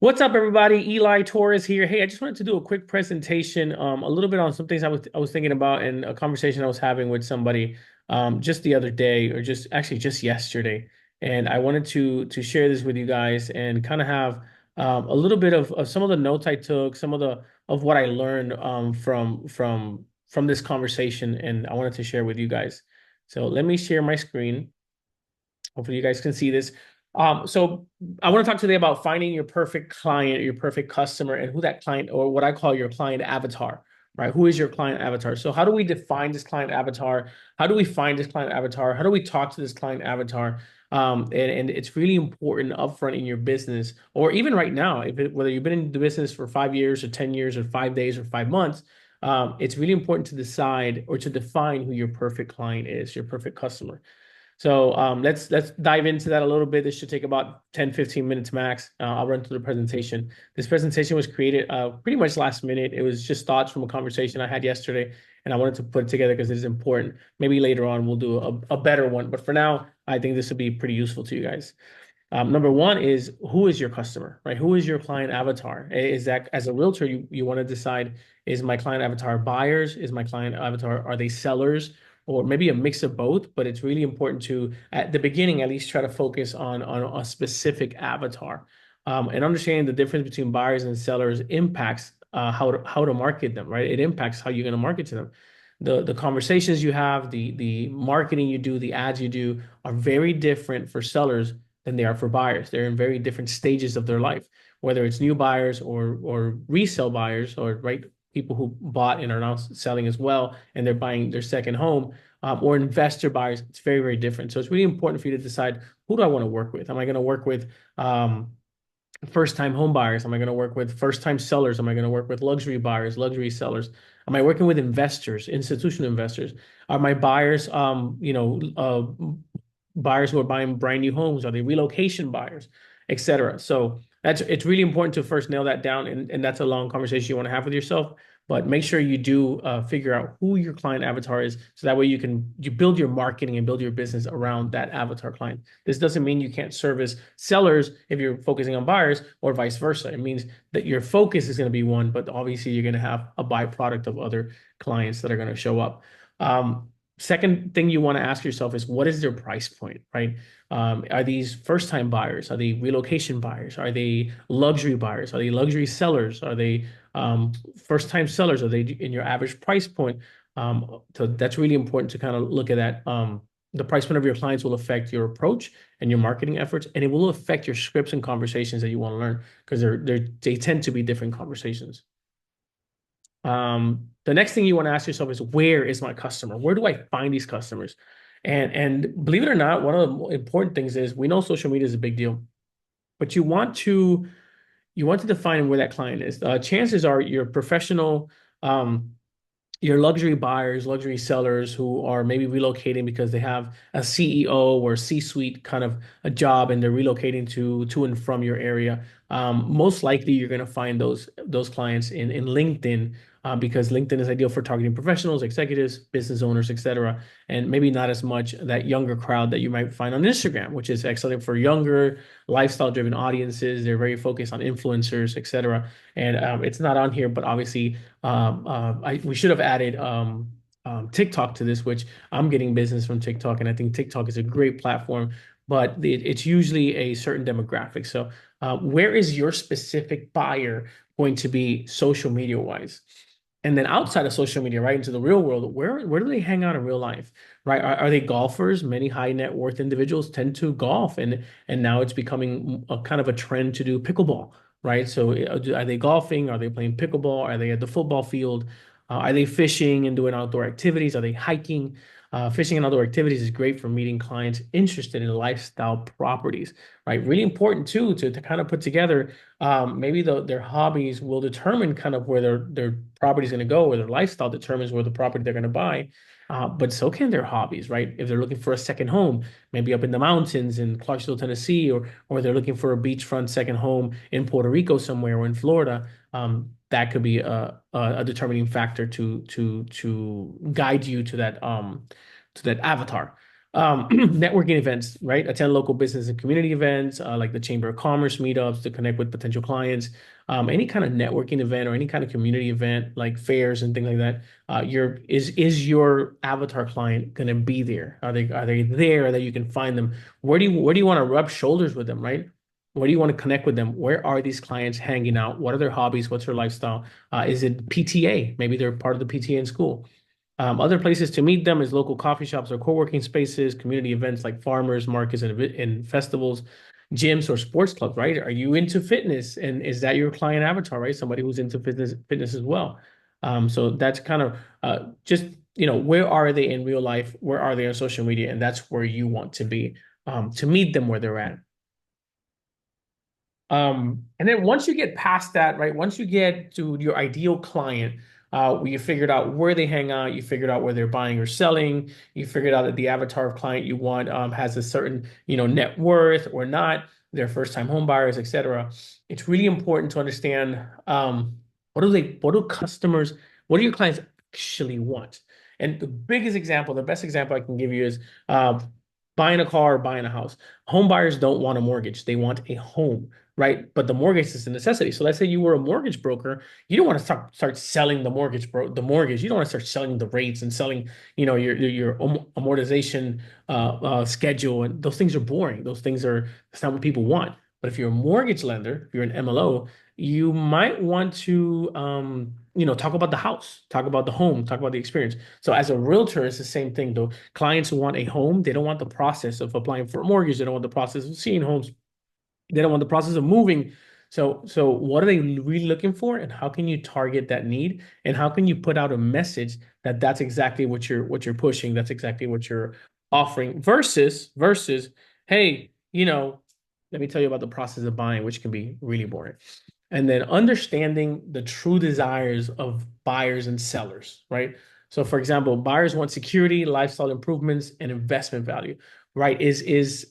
What's up, everybody? Eli Torres here. Hey, I just wanted to do a quick presentation, a little bit on some things I was thinking about and a conversation I was having with somebody just the other day, or just yesterday. And I wanted to share this with you guys and kind of have a little bit of some of the notes I took, some of the of what I learned from this conversation, and I wanted to share with you guys. So let me share my screen. Hopefully you guys can see this. So I want to talk today about finding your perfect client, your perfect customer, and who that client, or what I call your client avatar, right? Who is your client avatar? So how do we define this client avatar? How do we find this client avatar? How do we talk to this client avatar? And it's really important upfront in your business, or even right now, whether you've been in the business for 5 years or 10 years or 5 days or 5 months, it's really important to decide or to define who your perfect client is, your perfect customer. So let's dive into that a little bit. This should take about 10-15 minutes max. I'll run through the presentation. This presentation was created pretty much last minute. It was just thoughts from a conversation I had yesterday, and I wanted to put it together because it is important. Maybe later on we'll do a better one, but for now, I think this will be pretty useful to you guys. Number one is, who is your customer, right? Who is your client avatar? Is that, as a realtor, you want to decide, is my client avatar buyers? Is my client avatar, are they sellers? Or maybe a mix of both, but it's really important to, at the beginning, at least try to focus on a specific avatar. And understanding the difference between buyers and sellers impacts how to market them, right? It impacts how you're going to market to them. The conversations you have, the marketing you do, the ads you do are very different for sellers than they are for buyers. They're in very different stages of their life, whether it's new buyers or resale buyers, or right, people who bought and are now selling as well, and they're buying their second home, or investor buyers. It's very, very different. So it's really important for you to decide, who do I want to work with? Am I going to work with first-time home buyers? Am I going to work with first-time sellers? Am I going to work with luxury buyers, luxury sellers? Am I working with investors, institutional investors? Are my buyers, buyers who are buying brand new homes? Are they relocation buyers, etc.? So it's really important to first nail that down, and that's a long conversation you want to have with yourself. But make sure you do figure out who your client avatar is, so that way you build your marketing and build your business around that avatar client. This doesn't mean you can't service sellers if you're focusing on buyers, or vice versa. It means that your focus is going to be one, but obviously you're going to have a byproduct of other clients that are going to show up. Second thing you want to ask yourself is, what is their price point, right? Are these first-time buyers? Are they relocation buyers? Are they luxury buyers? Are they luxury sellers? Are they first-time sellers? Are they in your average price point? So that's really important to kind of look at that. The price point of your clients will affect your approach and your marketing efforts, and it will affect your scripts and conversations that you want to learn, because they tend to be different conversations. The next thing you want to ask yourself is, where is my customer? Where do I find these customers? And believe it or not, one of the important things is, we know social media is a big deal, but you want to define where that client is. Chances are your professional, your luxury buyers, luxury sellers who are maybe relocating because they have a CEO or C-suite kind of a job, and they're relocating to and from your area. Most likely, you're going to find those clients in LinkedIn, because LinkedIn is ideal for targeting professionals, executives, business owners, etc. And maybe not as much that younger crowd that you might find on Instagram, which is excellent for younger, lifestyle-driven audiences. They're very focused on influencers, etc. And it's not on here, but obviously we should have added TikTok to this, which I'm getting business from TikTok, and I think TikTok is a great platform, but it's usually a certain demographic. So, where is your specific buyer going to be social media wise? And then outside of social media, right into the real world, where do they hang out in real life, right? Are they golfers? Many high net worth individuals tend to golf, and now it's becoming a kind of a trend to do pickleball, right? So are they golfing? Are they playing pickleball? Are they at the football field? Are they fishing and doing outdoor activities? Are they hiking? Fishing and outdoor activities is great for meeting clients interested in lifestyle properties, right? Really important too to kind of put together, maybe their hobbies will determine kind of where their property is going to go, where their lifestyle determines where the property they're going to buy. But so can their hobbies, right? If they're looking for a second home, maybe up in the mountains in Clarksville, Tennessee, or they're looking for a beachfront second home in Puerto Rico somewhere, or in Florida, that could be a determining factor to guide you to that avatar. Networking events, right? Attend local business and community events, like the Chamber of Commerce meetups to connect with potential clients. Any kind of networking event or any kind of community event like fairs and things like that. Is your avatar client going to be there? Are they there that you can find them? Where do you want to rub shoulders with them, right? Where do you want to connect with them? Where are these clients hanging out? What are their hobbies? What's their lifestyle? Is it PTA? Maybe they're part of the PTA in school. Other places to meet them is local coffee shops or co-working spaces, community events like farmers markets and festivals, gyms or sports clubs, right? Are you into fitness? And is that your client avatar, right? Somebody who's into fitness as well. So that's kind of just, where are they in real life? Where are they on social media? And that's where you want to be to meet them where they're at. And then once you get past that, right? Once you get to your ideal client, you figured out where they hang out, you figured out where they're buying or selling, you figured out that the avatar of client you want has a certain, net worth or not, they're first-time home buyers, etc. It's really important to understand what do customers, what do your clients actually want? And the biggest example, the best example I can give you is buying a car or buying a house. Home buyers don't want a mortgage, they want a home, right? But the mortgage is a necessity. So let's say you were a mortgage broker, you don't want to start selling the mortgage. You don't want to start selling the rates and selling, your amortization schedule, and those things are boring. That's not what people want. But if you're a mortgage lender, if you're an MLO, you might want to talk about the house, talk about the home, talk about the experience. So as a realtor, it's the same thing though. Clients who want a home, they don't want the process of applying for a mortgage, they don't want the process of seeing homes, they don't want the process of moving. So what are they really looking for, and how can you target that need, and how can you put out a message that that's exactly what you're pushing, that's exactly what you're offering, versus, hey, let me tell you about the process of buying, which can be really boring. And then understanding the true desires of buyers and sellers, right? So, for example, buyers want security, lifestyle improvements, and investment value, right?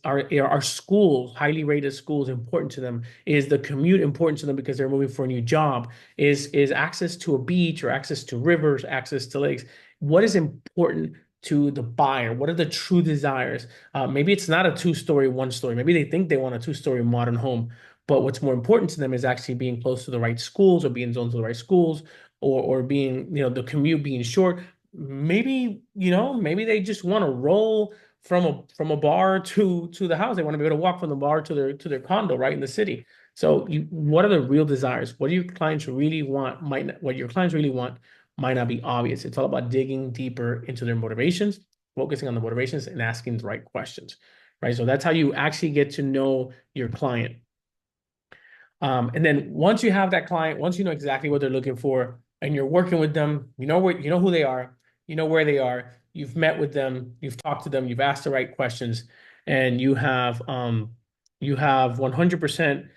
Are schools, highly rated schools, important to them? Is the commute important to them because they're moving for a new job? Is access to a beach or access to rivers, access to lakes? What is important to the buyer? What are the true desires? Maybe it's not a two-story, one-story. Maybe they think they want a two-story modern home, but what's more important to them is actually being close to the right schools, or being zoned to the right schools, or being, the commute being short. Maybe they just want to roll from a bar to the house. They want to be able to walk from the bar to their condo right in the city. So what are the real desires? What do your clients really want? What your clients really want might not be obvious. It's all about digging deeper into their motivations, focusing on the motivations, and asking the right questions, right? So that's how you actually get to know your client. And then once you have that client, once you know exactly what they're looking for, and you're working with them, you know who they are, you know where they are, you've met with them, you've talked to them, you've asked the right questions, and you have 100%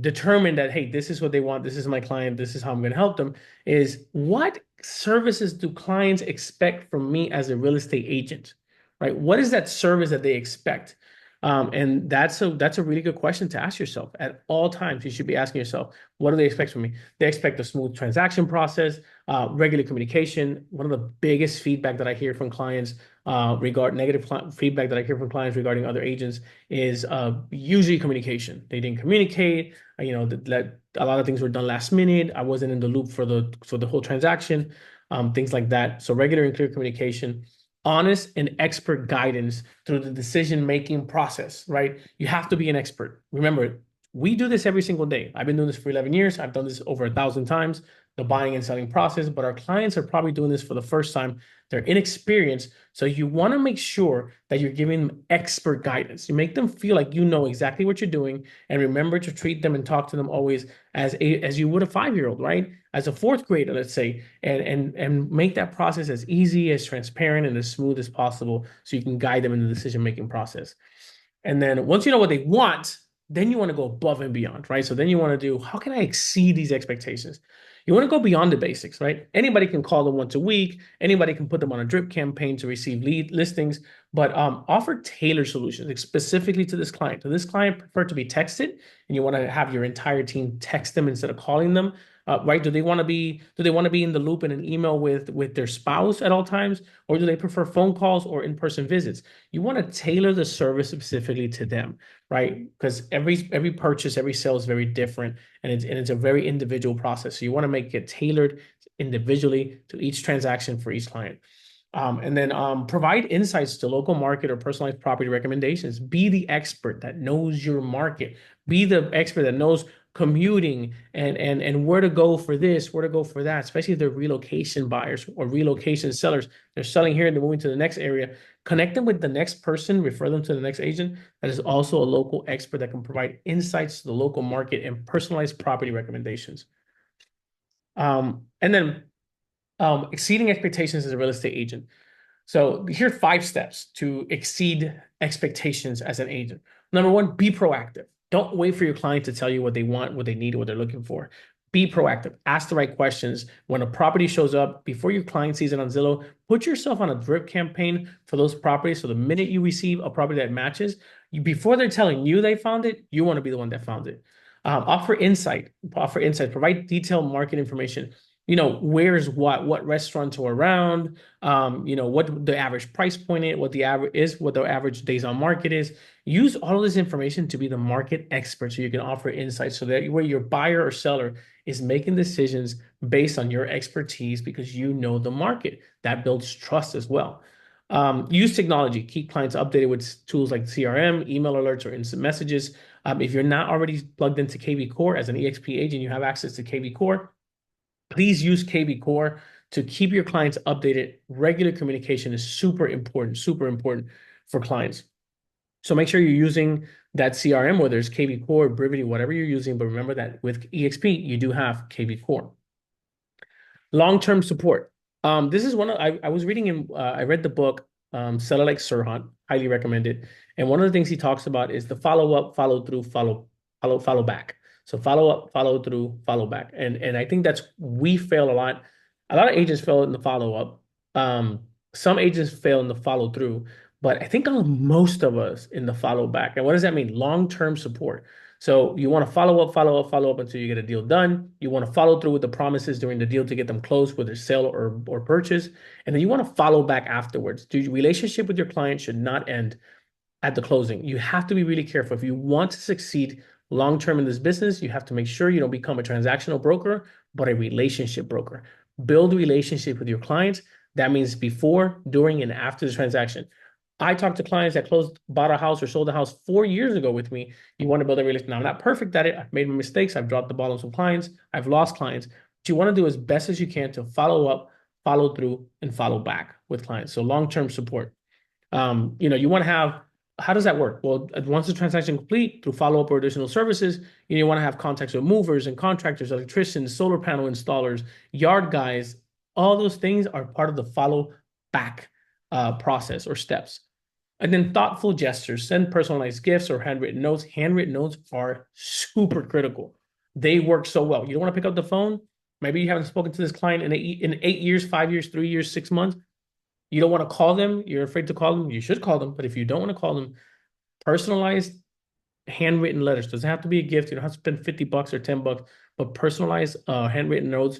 determined that, hey, this is what they want, this is my client, this is how I'm going to help them. Is what services do clients expect from me as a real estate agent, right? What is that service that they expect? And that's a really good question to ask yourself at all times. You should be asking yourself, what do they expect from me? They expect a smooth transaction process, regular communication. One of the biggest feedback that I hear from clients, feedback that I hear from clients regarding other agents is usually communication. They didn't communicate. That a lot of things were done last minute. I wasn't in the loop for the whole transaction, things like that. So regular and clear communication, honest and expert guidance through the decision-making process, right? You have to be an expert. Remember, we do this every single day. I've been doing this for 11 years. I've done this over 1,000 times, the buying and selling process, but our clients are probably doing this for the first time. They're inexperienced. So you want to make sure that you're giving them expert guidance. You make them feel like you know exactly what you're doing, and remember to treat them and talk to them always as you would a 5-year-old, right? As a fourth grader, let's say, and make that process as easy, as transparent, and as smooth as possible so you can guide them in the decision-making process. And then once you know what they want, then you want to go above and beyond, right? So then you want to do, how can I exceed these expectations? You want to go beyond the basics, right? Anybody can call them once a week. Anybody can put them on a drip campaign to receive lead listings, but offer tailored solutions specifically to this client. So this client prefer to be texted, and you want to have your entire team text them instead of calling them. right? Do they want to be in the loop in an email with their spouse at all times, or do they prefer phone calls or in-person visits? You want to tailor the service specifically to them, right? Because every purchase, every sale is very different, and it's a very individual process. So you want to make it tailored individually to each transaction for each client. And then provide insights to local market or personalized property recommendations. Be the expert that knows your market. Be the expert that knows commuting and where to go for this, where to go for that, especially if they're relocation buyers or relocation sellers. They're selling here and they're moving to the next area. Connect them with the next person, refer them to the next agent that is also a local expert that can provide insights to the local market and personalized property recommendations. And then exceeding expectations as a real estate agent. So here are 5 steps to exceed expectations as an agent. Number one, be proactive. Don't wait for your client to tell you what they want, what they need, what they're looking for. Be proactive. Ask the right questions. When a property shows up, before your client sees it on Zillow, put yourself on a drip campaign for those properties. So the minute you receive a property that matches, before they're telling you they found it, you want to be the one that found it. Offer insight, provide detailed market information. Where's what restaurants are around, what the average price point is, what the average is, what the average days on market is. Use all of this information to be the market expert so you can offer insights so that where your buyer or seller is making decisions based on your expertise because you know the market. That builds trust as well. Use technology. Keep clients updated with tools like CRM, email alerts, or instant messages. If you're not already plugged into KV Core as an EXP agent, you have access to KV Core. Please use KV Core to keep your clients updated. Regular communication is super important for clients. So make sure you're using that CRM, whether it's KV Core, Brivity, whatever you're using. But remember that with EXP, you do have KV Core. Long-term support. This is I was reading I read the book, Seller Like Sirhan, highly recommended. And one of the things he talks about is the follow up, follow through, follow back. So follow up, follow through, follow back. And I think we fail a lot. A lot of agents fail in the follow up. Some agents fail in the follow through, but I think most of us in the follow back. And what does that mean? Long-term support. So you want to follow up until you get a deal done. You want to follow through with the promises during the deal to get them closed, whether sale or purchase. And then you want to follow back afterwards. The relationship with your client should not end at the closing. You have to be really careful. If you want to succeed long term in this business, you have to make sure you don't become a transactional broker, but a relationship broker. Build a relationship with your clients. That means before, during, and after the transaction. I talk to clients that bought a house or sold a house 4 years ago with me. You want to build a relationship. Now, I'm not perfect at it. I've made mistakes. I've dropped the ball on some clients. I've lost clients. What you want to do as best as you can to follow up, follow through, and follow back with clients. So long-term support. You want to have, how does that work? Well, once the transaction complete through follow-up or additional services, you want to have contacts with movers and contractors, electricians, solar panel installers, yard guys. All those things are part of the follow back process or steps. And then thoughtful gestures, send personalized gifts or handwritten notes. Handwritten notes are super critical. They work so well. You don't want to pick up the phone. Maybe you haven't spoken to this client in 8 years, 5 years, 3 years, 6 months. You don't want to call them. You're afraid to call them. You should call them. But if you don't want to call them, personalized handwritten letters. Doesn't have to be a gift. You don't have to spend $50 or $10, but personalized handwritten notes.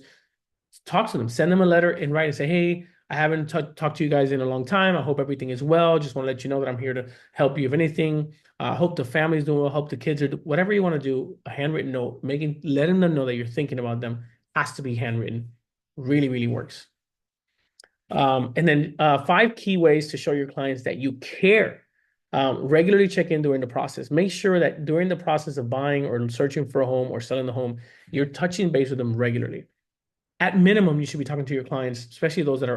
Talk to them. Send them a letter in writing. Say, hey, I haven't talked to you guys in a long time. I hope everything is well. Just want to let you know that I'm here to help you if anything. Hope the family's doing well. Hope the kids are whatever you want to do. A handwritten note, letting them know that you're thinking about them has to be handwritten. Really, really works. And then 5 key ways to show your clients that you care. Regularly check in during the process. Make sure that during the process of buying or searching for a home or selling the home, you're touching base with them regularly. At minimum, you should be talking to your clients, especially those that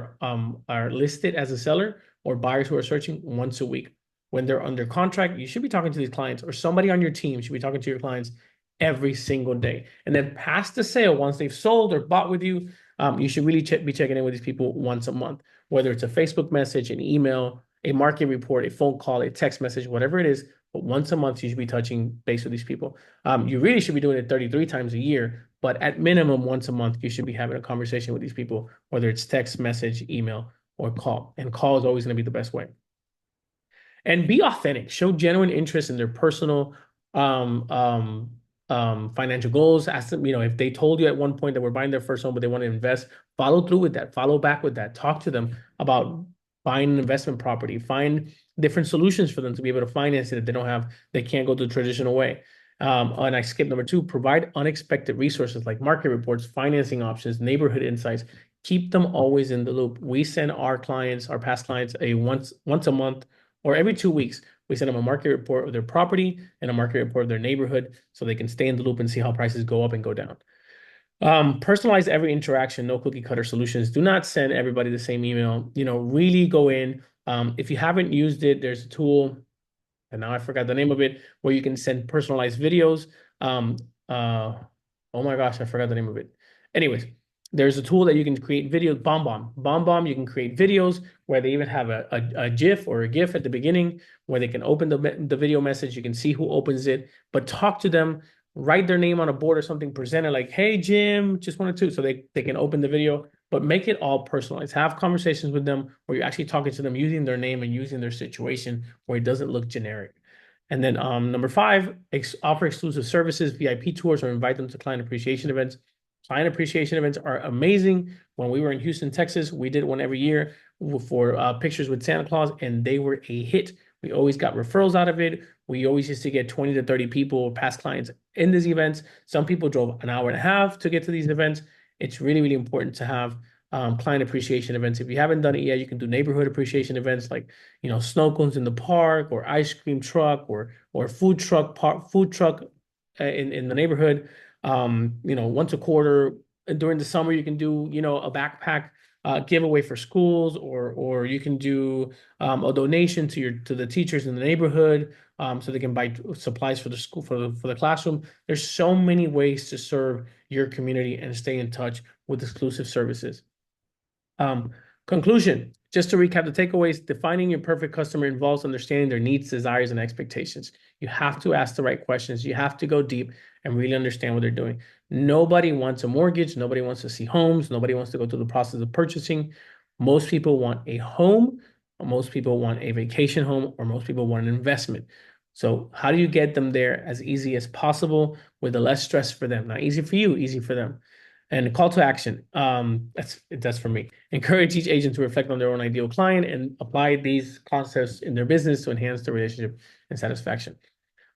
are listed as a seller or buyers who are searching once a week. When they're under contract, you should be talking to these clients, or somebody on your team should be talking to your clients every single day. And then past the sale, once they've sold or bought with you, you should really be checking in with these people once a month, whether it's a Facebook message, an email, a market report, a phone call, a text message, whatever it is. But once a month, you should be touching base with these people. You really should be doing it 33 times a year, but at minimum, once a month, you should be having a conversation with these people, whether it's text, message, email, or call. And call is always going to be the best way. And be authentic. Show genuine interest in their personal financial goals. Ask them, if they told you at one point that we're buying their first home, but they want to invest, follow through with that, follow back with that. Talk to them about buying an investment property, find different solutions for them to be able to finance it if they can't go the traditional way. And I skip number two, provide unexpected resources like market reports, financing options, neighborhood insights. Keep them always in the loop. We send our clients, our past clients, a once a month or every 2 weeks. We send them a market report of their property and a market report of their neighborhood so they can stay in the loop and see how prices go up and go down. Personalize every interaction, no cookie cutter solutions. Do not send everybody the same email. Really go in. If you haven't used it, there's a tool, and now I forgot the name of it, where you can send personalized videos. Um, uh, oh my gosh, I forgot the name of it. Anyways, there's a tool that you can create videos. BombBomb. You can create videos where they even have a GIF or a GIF at the beginning where they can open the video message. You can see who opens it, but talk to them, write their name on a board or something, present it like, hey, Jim, just wanted to, so they can open the video, but make it all personalized. Have conversations with them where you're actually talking to them using their name and using their situation where it doesn't look generic. And then number five, offer exclusive services, VIP tours, or invite them to client appreciation events. Client appreciation events are amazing. When we were in Houston, Texas, we did one every year for pictures with Santa Claus, and they were a hit. We always got referrals out of it. We always used to get 20 to 30 people, past clients in these events. Some people drove an hour and a half to get to these events. It's really, really important to have client appreciation events. If you haven't done it yet, you can do neighborhood appreciation events like snow cones in the park, or ice cream truck, or food truck in the neighborhood. Once a quarter during the summer, you can do a backpack giveaway for schools, or you can do a donation to the teachers in the neighborhood, so they can buy supplies for the school for the classroom. There's so many ways to serve your community and stay in touch with exclusive services. Um, Conclusion, just to recap the takeaways, defining your perfect customer involves understanding their needs, desires, and expectations. You have to ask the right questions. You have to go deep and really understand what they're doing. Nobody wants a mortgage. Nobody wants to see homes. Nobody wants to go through the process of purchasing. Most people want a home. Most people want a vacation home, or most people want an investment. So how do you get them there as easy as possible with the less stress for them? Not easy for you, easy for them. And call to action. That's for me. Encourage each agent to reflect on their own ideal client and apply these concepts in their business to enhance the relationship and satisfaction.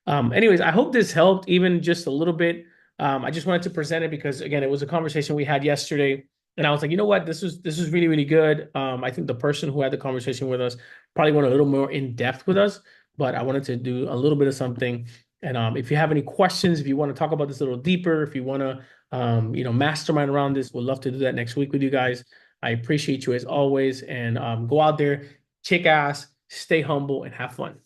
Anyways, I hope this helped even just a little bit. I just wanted to present it because again, it was a conversation we had yesterday, and I was like, you know what, this is really, really good. I think the person who had the conversation with us probably went a little more in depth with us, but I wanted to do a little bit of something. And if you have any questions, if you want to talk about this a little deeper, if you want to mastermind around this, we'd love to do that next week with you guys. I appreciate you as always, and go out there, kick ass, stay humble, and have fun.